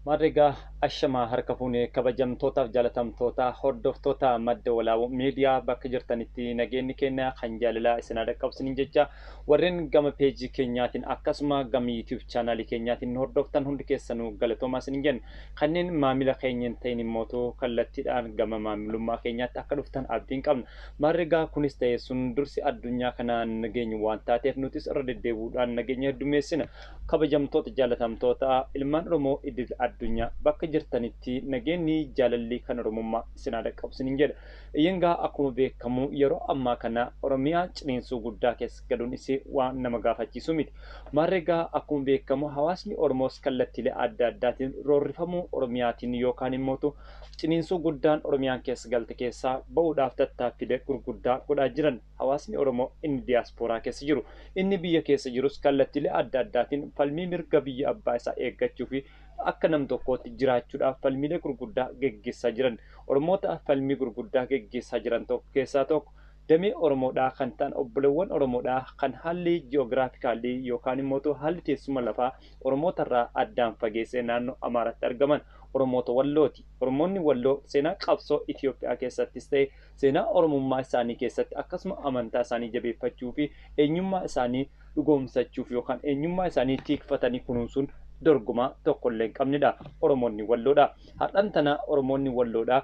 Marrigaa ashamaa harka fuunee kabajamtootaaf jaalatamtoota hordoftoota madda walaabuu miidiyaa bakka jirtanitti nageenyi keenya kan jaalalaa isin dhaqqabsiniin jecha warreen gama peejii keenyaatiin akkasuma gama YouTube chaanaalii keenyaatiin hordoftan hundi keessanuu galatoomaa isiniin jenna. Kanneen maamila keenya hin ta'in immoo kallattiidhaan gama maamilummaa keenyaatti akka dhuftan abdiin qabna. Marrigaa kunis ta'e sun dursi addunyaa kanaan nageenyi waan taateef nutis irra deddeebi'uudhaan nageenya heddumeessina. Kabajamtoota jaalatamtoota ilmaan Oromoo idil addunyaa bakka jirtanitti nageenyi jaalalli kan Oromummaa isin dhaqqabsiniin jedha. Iyyangaa akkuma beekamu yeroo ammaa kana Oromiyaa ciniinsuu guddaa keessa galuun isii waan nama gaafachiisu miti. Marrigaa akkuma beekamu hawaasni Oromoos kallattiilee adda addaatiin roorrifamuu Oromiyaatiin yookaan immoo ciniinsuu guddaan Oromiyaan keessa galte keessaa ba'uudhaaf tattaaffilee gurguddaa godhaa jiran hawaasni Oromoo inni diyaaspooraa keessa jiru. Inni biyya keessa jirus kallattiilee adda addaatiin falmii mirga biyya abbaa isaa eeggachuu fi akka nam tokkootti jiraachuudhaaf falmiilee gurguddaa geggeessaa jiran. Oromoota falmii gurguddaa geggeessaa jiran keessaa tokko damee Oromoodhaa kan ta'an obboleewwan Oromoodhaa kan haalli ji'oogiraafikaalii yookaan immoo haalli teessuma lafaa Oromootarraa addaan fageessee naannoo Amaaraatti argaman Oromoota Wallooti. Oromoonni Walloo seenaa qabsoo Itoophiyaa keessattis ta'e seenaa Oromummaa isaanii keessatti akkasuma amantaa isaanii jabeeffachuu fi eenyummaa isaanii dhugoomsachuuf yookaan eenyummaa isaanii tiikfatanii kunuunsuun dorgomaa tokkollee hin qabnedha. Oromoonni Walloodha. Har'aan tana Oromoonni Walloodha.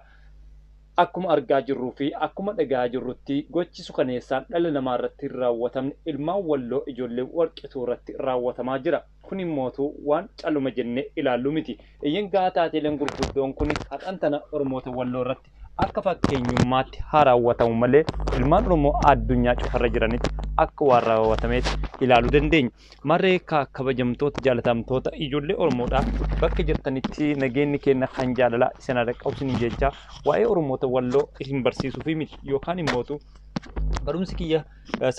Akkuma argaa jirruu fi akkuma dhagaa jirrutti gochi suukaneessaan dhala namaa irratti raawwatamne ilmaan Walloo ijoollee warqituu irratti raawwatamaa jira. Kun immoo waan caluma jennee ilaallu miti. Iyyangaa taateeleen gurguddoon kun har'aan tana Oromoota Walloo irratti akka fakkeenyummaatti haa raawwatamu malee ilmaan Oromoo addunyaa cufarra jiranitti akka waan raawwatameetti ilaaluu dandeenya. Marree kabajamtoota jaalatamtoota ijoollee Oromoodhaa bakka jirtanitti nageenyi keenya kan jaalalaa isin dhaqqabsiniin jecha waa'ee Oromoota Walloo isin barsiisuuf miti yookaan immoo barumsi kiyya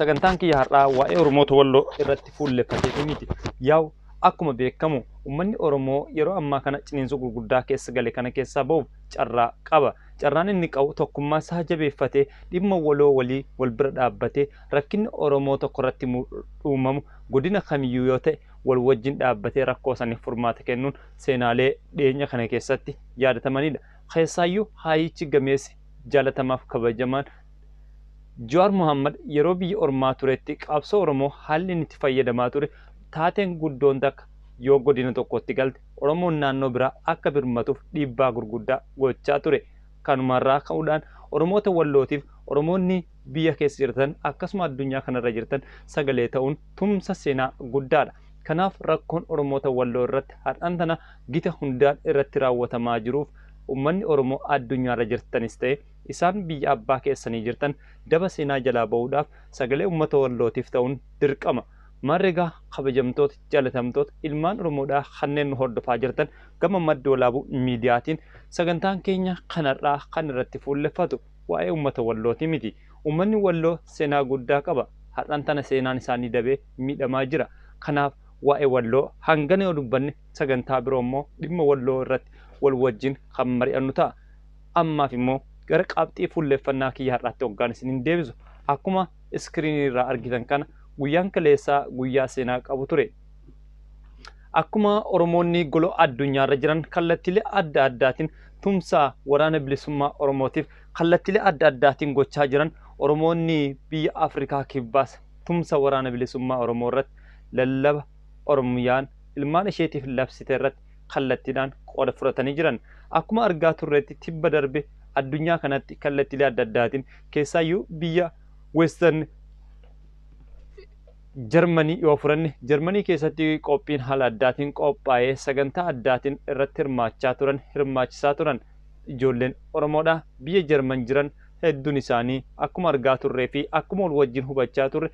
sagantaan kiyya har'aa waa'ee Oromoota Walloo irratti fuulleffatee miti. Yaa'u akkuma beekamu uummanni Oromoo yeroo ammaa kana ciniinsuu gurguddaa keessa gale kana keessaa ba'uuf carraa qaba. Carraan inni qabu tokkummaa isaa jabeeffatee dhimma waloo walii wal bira dhaabbatee rakkinni Oromoo tokko irratti uumamu godina kamiyyuu yoo ta'e wal wajjin dhaabbatee rakkoo saniif furmaata kennuun seenaalee dhiyeenya kana keessatti yaadatamanidha. Keessaayyuu haayichi gameessi jaalatamaaf kabajamaan Jawaar Mohaammed yeroo biyya ormaa turetti qabsoo Oromoo haalli inni itti fayyadamaa ture taateen guddoon takka yoo godina tokkotti galte Oromoon naannoo biraa akka birmatuuf dhiibbaa gurguddaa gochaa ture. Kanumarraa ka'uudhaan Oromoota Wallootiif Oromoonni biyya keessa jirtan akkasuma addunyaa kanarra jirtan sagalee ta'uun tumsa seenaa guddaadha. Kanaaf rakkoon Oromoota Walloo irratti har'aan tana gita hundaan irratti raawwatamaa jiruuf uummanni Oromoo addunyaarra jirtanis ta'e isaan biyya abbaa keessanii jirtan daba seenaa jalaa ba'uudhaaf sagalee uummata Wallootiif ta'uun dirqama. Marrigaa kabajamtoota jaalatamtoota ilmaan Oromoodhaa kanneen nu hordofaa jirtan gama madda walaabuu miidiyaatiin sagantaan keenya kanarraa kan irratti fuulleffatu waa'ee uummata Wallooti miti. Uummanni Walloo seenaa guddaa qaba. Har'aan tana seenaan isaanii dabee miidhamaa jira. Kanaaf waa'ee Walloo hangana yoo dubbanne sagantaa biroo immoo dhimma Walloo irratti wal wajjin kan mari'annu ta'a. Ammaaf immoo gara qabxii fuulleffannaa kiyya har'aatti hoggaan isiniin deebisu akkuma iskiriinii irraa argitan kana guyyaan kaleessaa guyyaa seenaa qabu ture. Akkuma Oromoonni goloo addunyaarra jiran kallattiilee adda addaatiin tumsaa waraana bilisummaa Oromootiif kallattiilee adda addaatiin gochaa jiran Oromoonni biyya Afrikaa kibbaas tumsa waraana bilisummaa Oromoo irratti lallaba Oromiyaan ilmaan isheetiif labsite irratti kallattiidhaan qooda fudhatanii jiran. Akkuma argaa turreetti tibba darbe addunyaa kanatti kallattiilee adda addaatiin keessaayyuu biyya Western Jarmanii yoo furanne Jarmanii keessatti qophiin haala addaatiin qophaa'ee sagantaa addaatiin irratti hirmaachisaa turan ijoolleen Oromoodhaa biyya Jarman jiran hedduun isaanii akkuma argaa turree fi akkuma wal wajjin hubachaa turre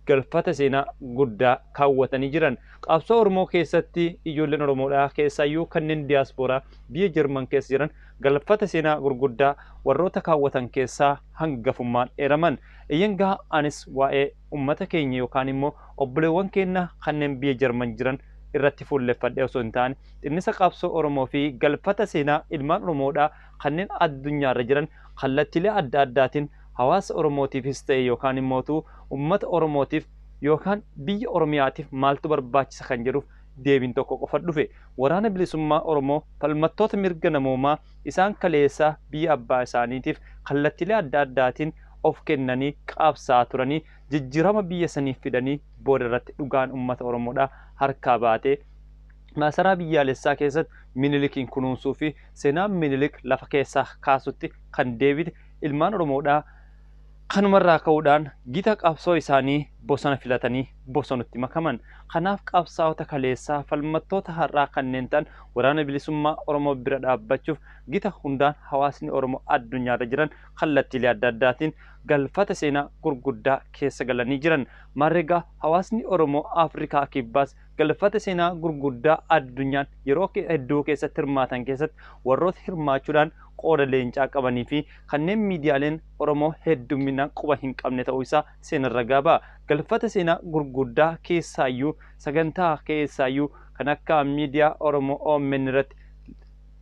galfata seenaa guddaa kaawwatanii jiran. Qabsoo Oromoo keessatti ijoolleen Oromoodhaa keessaayyuu kanneen diyaaspooraa biyya Jarman keessa jiran galfata seenaa gurguddaa warroota kaawwatan keessaa hangafummaan eeraman. Iyyangaa anis waa'ee uummata keenya yookaan immoo obboleewwan keenya kanneen biyya Jarman jiran irratti fuulleffadhee osoo hin taane xinnisa qabsoo Oromoo fi galfata seenaa ilmaan Oromoodhaa kanneen addunyaarra jiran kallattiilee adda addaatiin hawaasa Oromootiifis ta'e yookaan immoo uummata Oromootiif yookaan biyya Oromiyaatiif maaltu barbaachisa kan jedhuuf deebiin tokko qofa dhufe. Waraana bilisummaa Oromoo falmattoota mirga namoomaa isaan kaleessa biyya abbaa isaaniitiif kallattiilee adda addaatiin of kennanii qabsaa turanii jijjiirama biyya saniif fidanii booda irratti dhugaan uummata Oromoodhaa harkaa baatee maasaraa biyyaalessaa keessatti Minilikiin kunuunsuu fi seenaan Minilik lafa keessaa kaasutti kan deebite ilmaan Oromoodhaa kanumarraa ka'uudhaan gita qabsoo isaanii bosona filatanii bosonutti makaman. Kanaaf qabsaa'ota kaleessaa falmattoota har'aa kanneen ta'an waraana bilisummaa Oromoo bira dhaabbachuuf gita hundaan hawaasni Oromoo addunyaarra jiran kallattiilee adda addaatiin galfata seenaa gurguddaa keessa galanii jiran. Maarreegaa hawaasni Oromoo Afrikaa kibbaas galfata seenaa gurguddaa addunyaan yeroo hedduu keessatti hirmaatan keessatti warroota hirmaachuudhaan qooda leencaa qabanii fi kanneen miidiyaaleen Oromoo hedduminaan quba hin qabne ta'uu isaa seenarra gabaa. Galfata seenaa gurguddaa keessaayyuu sagantaa keessaayyuu kan akka miidiyaa Oromoo OMN irratti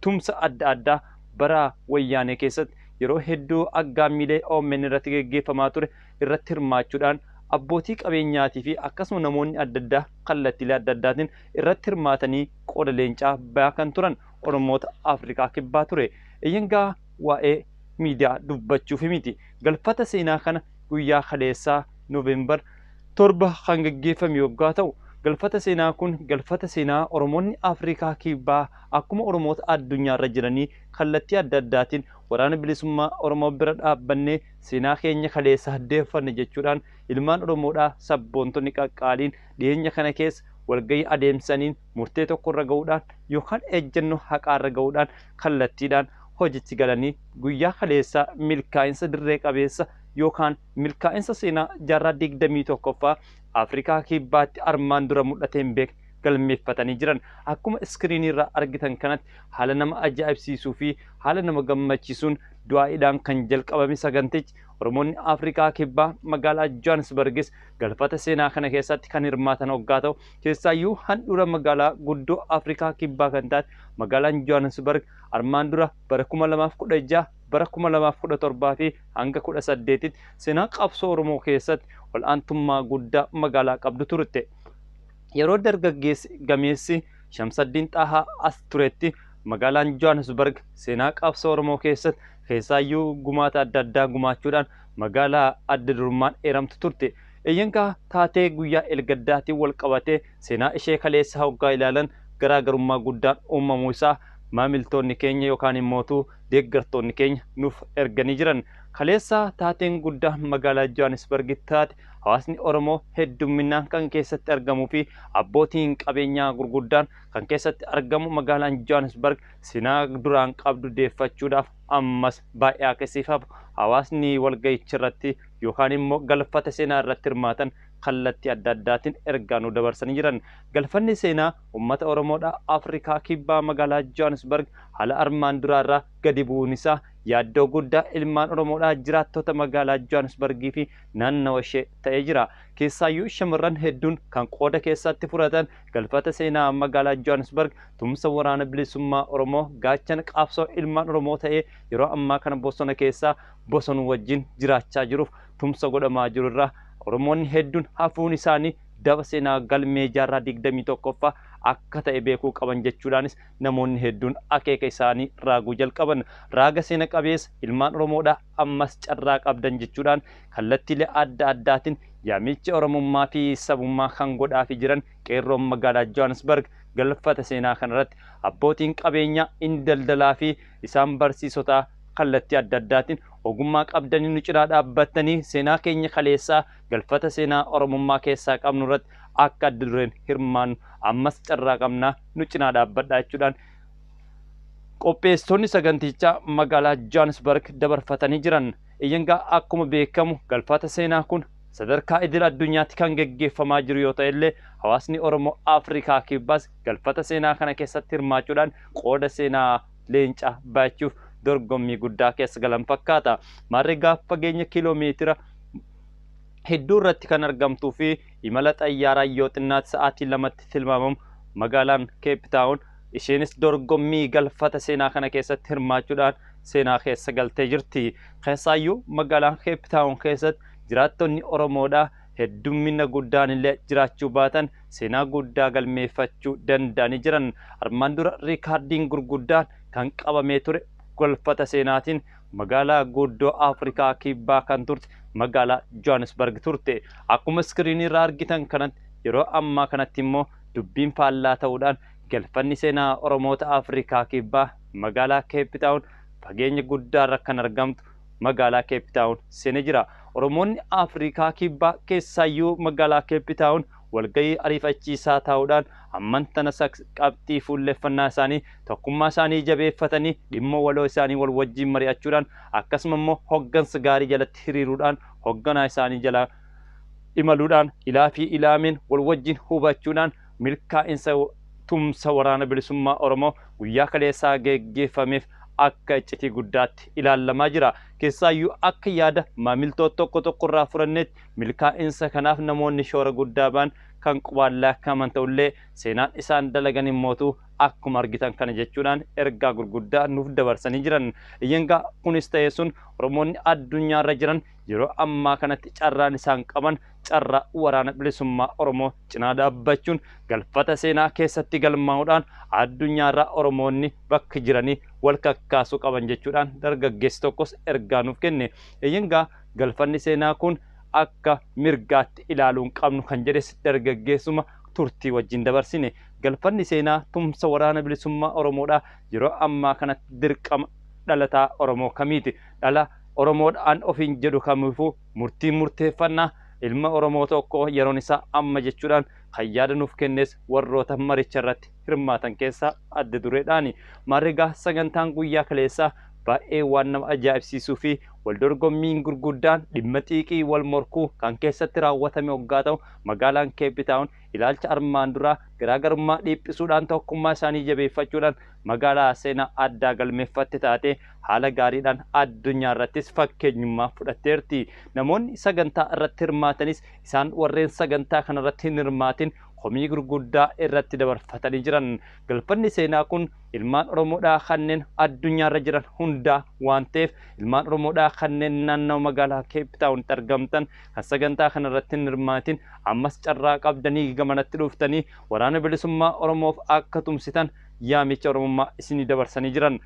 tumsa adda addaa bara wayyaanee keessatti yeroo hedduu aggaammiilee OMN irratti geggeeffamaa ture irratti hirmaachuudhaan abbootii qabeenyaatii fi akkasuma namoonni adda addaa kallattiilee adda addaatiin irratti hirmaatanii qooda leencaa baakan turan Oromoota Afrikaa kibbaa ture. Iyyangaa waa'ee miidiyaa dubbachuuf miti. Galfata seenaa kana guyyaa kaleessaa Noovembar 7 kan geggeeffame yoggaa ta'u galfata seenaa kun galfata seenaa Oromoonni Afrikaa kibbaa akkuma Oromoota addunyaarra jiranii kallattii adda addaatiin waraana bilisummaa Oromoo bira dhaabbannee seenaa keenya kaleessaa deeffanne jechuudhaan ilmaan Oromoodhaa sabboontonni qaqqaaliin dhiyeenya kana keessa walgahii adeemsaniin murtee tokko irra ga'uudhaan yookaan ejjennoo haqaarra ga'uudhaan kallattiidhaan hojiitti galanii guyyaa kaleessaa milkaa'insa dirree qabeessa yookaan milkaa'insa seenaa jaarraa 21ffaa Afrikaa kibbaatti armaan dura mul'ateen beekne galmeeffatanii jiran. Akkuma iskiriinii irraa argitan kanatti haala nama ajaa'ibsiisuu fi haala nama gammachiisuun du'aa'iidhaan kan jalqabame sagantichi Oromoonni Afrikaa kibbaa magaalaa Johannesburgis galfata seenaa kana keessatti kan hirmaatan hoggaa ta'u keessaayyuu handhuura magaalaa guddoo Afrikaa kibbaa kan taate magaalaan Johannesburg armaan dura bara 2016 bara 2017 fi hanga 18tti seenaa qabsoo Oromoo keessatti wal'aantummaa guddaa magaalaa qabdu turte. Yeroo dargaggeessi gameessi Shamsaddiin Xaahaa as turetti magaalaan Johannesburg seenaa qabsoo Oromoo keessaayyuu gumaata adda addaa gumaachuudhaan magaalaa adda durummaan eeramtu turte. Iyyankaa taatee guyyaa elgaddaatiin wal qabatee seenaa ishee kaleessa hoggaa ilaalan garaagarummaa guddaan uumamuu isaa maamiltoonni keenya yookaan immootu deeggartoonni keenya nuuf erganii jiran. Kaleessa taateen guddaa magaalaa Johannesburgitti taate hawaasni Oromoo hedduminaan kan keessatti argamuu fi abbootiin qabeenyaa gurguddaan kan keessatti argamu magaalaan Johannesburg seenaa duraan qabdu deeffachuudhaaf ammas baay'ee akkasiifaaf hawaasni walga'ichirratti yookaan immoo galfata seenaa irratti hirmaatan kallattii adda addaatiin ergaa nu dabarsanii jiran. Galfanni seenaa uummata Oromoodhaa Afrikaa kibbaa magaalaa Johannesburg haala armaan duraarraa gadi bu'uun isaa yaaddoo guddaa ilmaan Oromoodhaa jiraattota magaalaa Johannesburgii fi naannawa ishee ta'ee jira. Keessaayyuu shamarran hedduun kan qooda keessatti fudhatan galfata seenaa magaalaa Johannesburg tumsa waraana bilisummaa Oromoo gaachana qabsoo ilmaan Oromoo ta'ee yeroo ammaa kana bosona keessaa bosonuu wajjin jiraachaa jiruuf tumsa godhamaa jiru irraa Oromoonni hedduun hafuun isaanii daba seenaa galmee jaarraa 21ffaa akka ta'e beekuu qaban jechuudhaanis namoonni hedduun akeeka isaanii raaguu jalqaban. Raaga seena qabeessa ilmaan Oromoodhaa ammas carraa qabdan jechuudhaan kallattiilee adda addaatiin yaamicha Oromummaa fi sabummaa kan godhaafi jiran qeerroon magaalaa Johannesburg galfata seenaa kanarratti abbootiin qabeenyaa inni daldalaa fi isaan barsiisotaa kallattii adda addaatiin ogummaa qabdanii nu cinaa dhaabbattanii seenaa keenya kaleessaa galfata seenaa Oromummaa keessaa qabnu irratti akka adda dureen hirmaannu ammas carraa qabnaa nu cinaa dhaabbadhaa jechuudhaan qopheessitoonni sagantichaa magaalaa Johannesburg dabarfatanii jiran. Iyyangaa akkuma beekamu galfata seenaa kun sadarkaa idil addunyaatti kan geggeeffamaa jiru yoo ta'e illee hawaasni Oromoo Afrikaa kibbaas galfata seenaa kana keessatti hirmaachuudhaan qooda seenaa leencaa baachuuf dorgommii guddaa keessa galan fakkaata. Maarreegaa fageenya kiiloomeetira hedduu irratti kan argamtuu fi imala xayyaaraa yoo xinnaatti sa'aatii 2tti tilmaamamu magaalaan Cape Town isheenis dorgommii galfata seenaa kana keessatti hirmaachuudhaan seenaa keessa galtee jirti. Keessaayyuu magaalaan Cape Town keessatti jiraattonni Oromoodhaa heddummina guddaan illee jiraachuu baatan seenaa guddaa galmeeffachuu danda'anii jiran. Armaan dura riikaardiin gurguddaan kan qabamee ture galfata seenaatiin magaalaa guddoo Afrikaa kibbaa kan turte magaalaa Johannesburg turte. Akkuma iskiriinii irraa argitan kanatti yeroo ammaa kanatti immoo dubbiin faallaa ta'uudhaan galfanni seenaa Oromoota Afrikaa kibbaa magaalaa Cape Town fageenya guddaarra kan argamtu magaalaa Cape Town seenee jira. Oromoonni Afrikaa kibbaa keessaayyuu magaalaa Cape Town walgahii ariifachiisaa ta'uudhaan ammantana qabxii fuulleffannaa isaanii tokkummaa isaanii jabeeffatanii dhimma waloo isaanii wal wajjin mari'achuudhaan akkasuma immoo hoggansa gaarii jalatti hiriiruudhaan hogganaa isaanii jala imaluudhaan ilaa fi ilaameen wal wajjin hubachuudhaan milkaa'insa tumsa waraana bilisummaa Oromoo guyyaa kaleessaa geggeeffameef akka iccitii guddaatti ilaalamaa jira. Keessaayyuu akka yaada maamiltoota tokko tokko irraa furanneetti milkaa'insa kanaaf namoonni shoora guddaa ba'an kan qubaan laakkaman ta'ullee seenaan isaan dalagan immootu akkuma argitan kana jechuudhaan ergaa gurguddaa nuuf dabarsanii jiran. Iyyangaa kunis ta'ee sun Oromoonni addunyaarra jiran yeroo ammaa kanatti carraan isaan qaban carraa waraana bilisummaa Oromoo cinaa dhaabbachuun galfata seenaa keessatti galmaa'uudhaan addunyaarra Oromoonni bakka jiranii wal kakkaasuu qaban jechuudhaan dargaggeessi tokkos ergaa nuuf kenne. Iyyangaa galfanni seenaa kun akka mirgaatti ilaaluun qabnu kan jedhes dargaggeessuma turtii wajjin dabarsine. Galfanni seenaa tumsa waraana bilisummaa Oromoodhaa yeroo ammaa kanatti dirqama dhalataa Oromoo kamiiti. Dhala Oromoodhaan ofiin jedhu kamiifuu murtiin murteeffannaa ilma Oromoo tokko yeroon isaa amma jechuudhaan kan yaada nuuf kennes warroota maricha irratti hirmaatan keessaa adda dureedhaani. Maarrigaa sagantaan guyyaa kaleessaa baay'ee waan nama ajaa'ibsiisuu fi waldorgommiin gurguddaan dhimma xiiqii wal morkuu kan keessatti raawwatame hoggaa ta'u magaalaan Cape Town ilaalcha armaan duraa garaagarummaa dhiiphisuudhaan tokkummaa isaanii jabeeffachuudhaan magaalaa seenaa addaa galmeeffatte taate haala gaariidhaan addunyaa irrattis fakkeenyummaa fudhatteerti. Namoonni sagantaa irratti hirmaatanis isaan warreen sagantaa kana irratti hin hirmaatin komii gurguddaa irratti dabarfatanii jiran. Galfanni seenaa kun ilmaan Oromoodhaa kanneen addunyaarra jiran hundaa waan ta'eef ilmaan Oromoodhaa kanneen naannoo magaalaa Cape Town'tti argamtan kan sagantaa kana irratti hin hirmaatin ammas carraa qabdanii gamanatti dhuftanii waraana bilisummaa Oromoof akka tumsitan yaamicha Oromummaa isinii dabarsanii jiran.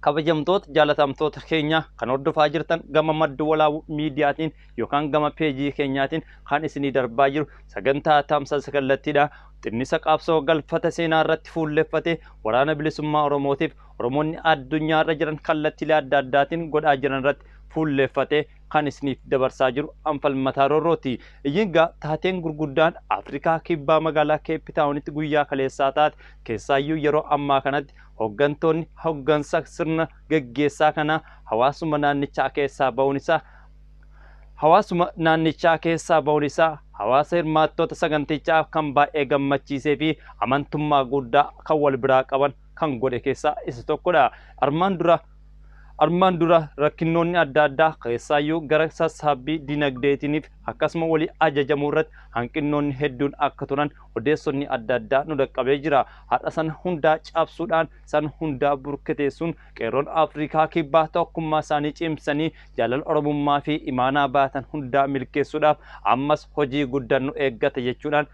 Kabajamtoota jaalatamtoota keenya kan hordofaa jirtan gama madda walaabuu miidiyaatiin yookaan gama peejii keenyaatiin kan isinii darbaa jiru sagantaa tamsaasa kallattiidha. Xinnisa qabsoo galfata seenaa irratti fuulleffate waraana bilisummaa Oromootiif Oromoonni addunyaarra jiran kallattiilee adda addaatiin godhaa jiran irratti fuulleffate kan isiniif dabarsaa jiru Anfalmataa Roorrooti. Iyyangaa taateen gurguddaan Afrikaa kibbaa magaalaa Cape Town'tti guyyaa kaleessaa taate keessaayyuu yeroo ammaa kanatti hoggantoonni hoggansa sirna geggeessaa kana hawaasuma naannichaa keessaa ba'uun isaa hawaasa hirmaattota sagantichaa kan baay'ee gammachiisee fi amantummaa guddaa kan wal biraa qaban kan godhe keessaa isa tokkodha. Armaan dura rakkinnoonni adda addaa keessaayyuu gara sassaabbii dinagdeetiiniif akkasuma walii ajajamuu irratti hanqinnoonni hedduun akka turan odeessonni adda addaa nu dhaqqabee jira. Haadha sana hundaa cabsuudhaan san hundaa burkateessuun qeerroon Afrikaa kibbaa tokkummaa isaanii cimsanii jaalala Oromummaa fi imaanaa baatan hundaa milkeessuudhaaf ammas hojii guddaan nu eeggata jechuudhaan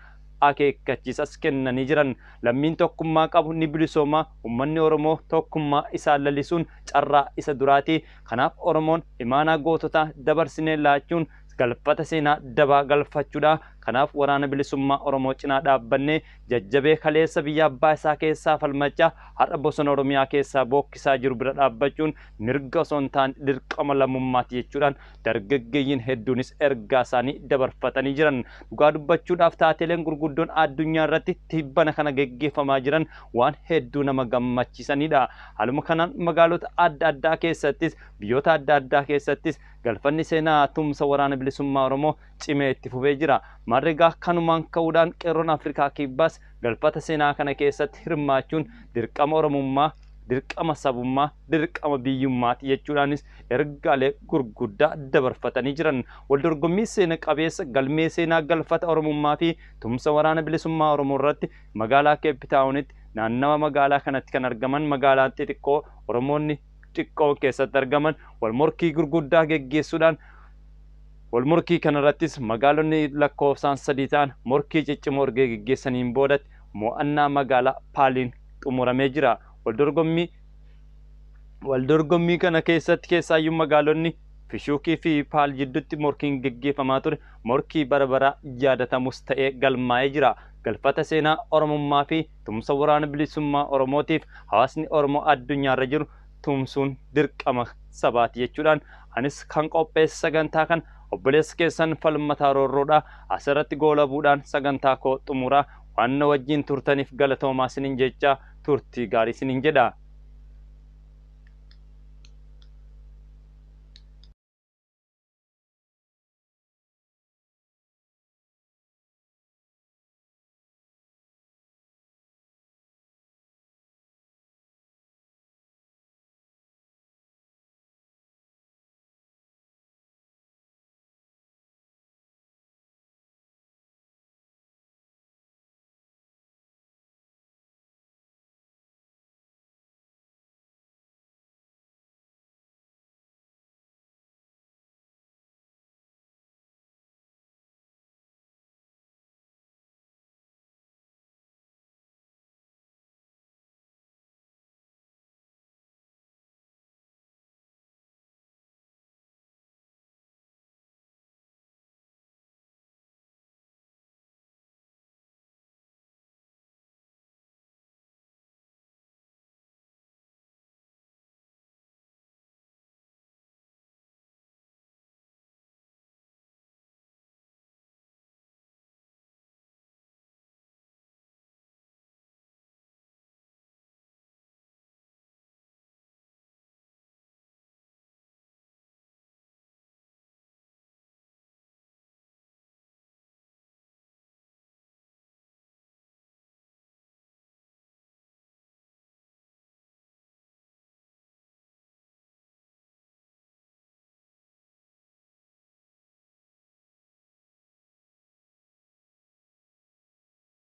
akeekkachiisas kennanii jiran. Lammiin tokkummaa qabu ni bilisooma. Uummanni Oromoo tokkummaa isaa lalisuun carraa isa duraati. Kanaaf Oromoon imaanaa goototaa dabarsinee laachuun galfata seenaa dabaa galfachuudha. Kanaaf waraana bilisummaa Oromoo cinaa dhaabbannee jajjabee kaleessa biyya abbaa isaa keessaa falmachaa har'a bosona Oromiyaa keessaa bookkisaa jiru bira dhaabbachuun mirga osoo hin taane dirqama lammummaati jechuudhaan dargaggeeyyiin hedduunis ergaa isaanii dabarfatanii jiran. Dhugaa dubbachuudhaaf taateleen gurguddoon addunyaa irratti tibbana kana geggeeffamaa jiran waan hedduu nama gammachiisanidha. Haaluma kanaan magaalota adda addaa keessattis biyyoota adda addaa keessattis galfanni seenaa tumsa waraana bilisummaa Oromoo cimee itti fufee jira. Maarrigaa kanumaan ka'uudhaan qeerroon Afrikaa kibbaas galfata seenaa kana keessatti hirmaachuun dirqama Oromummaa, dirqama sabummaa, dirqama biyyummaati jechuudhaanis ergaalee gurguddaa dabarfatanii jiran. Waldorgommii seena qabeessa galmee seenaa galfata Oromummaa fi tumsa waraana bilisummaa Oromoo irratti magaalaa Cape Town'tti naannawa magaalaa kanatti kan argaman magaalaan xixiqqoo Oromoonni xiqqoo keessatti argaman wal morkii gurguddaa geggeessuudhaan Wal morkii kanarrattis magaalonni lakkoofsaan 3 ta'an morkii ciccimoo erga geggeessaniin boodatti mo'annaa magaalaa Paaliin xumuramee jira. Waldorgommii kana keessaayyuu magaalonni Fishuukii fi Paal jidduutti morkiin geggeeffamaa ture morkii bara yaadatamus ta'ee galmaa'ee jira. Galfata seenaa Oromummaa fi tumsa waraana bilisummaa Oromootiif hawaasni Oromoo addunyaarra jiru tumsuun dirqama sabaati jechuudhaan anis kan qopheesse sagantaa kan obboleessa keessan Falmataa Roorroodha. Asirratti goolabuudhaan sagantaa koo xumuraa waan na wajjin turtaniif galatoomaa isiniin jecha turtii gaarii isiniin jedha.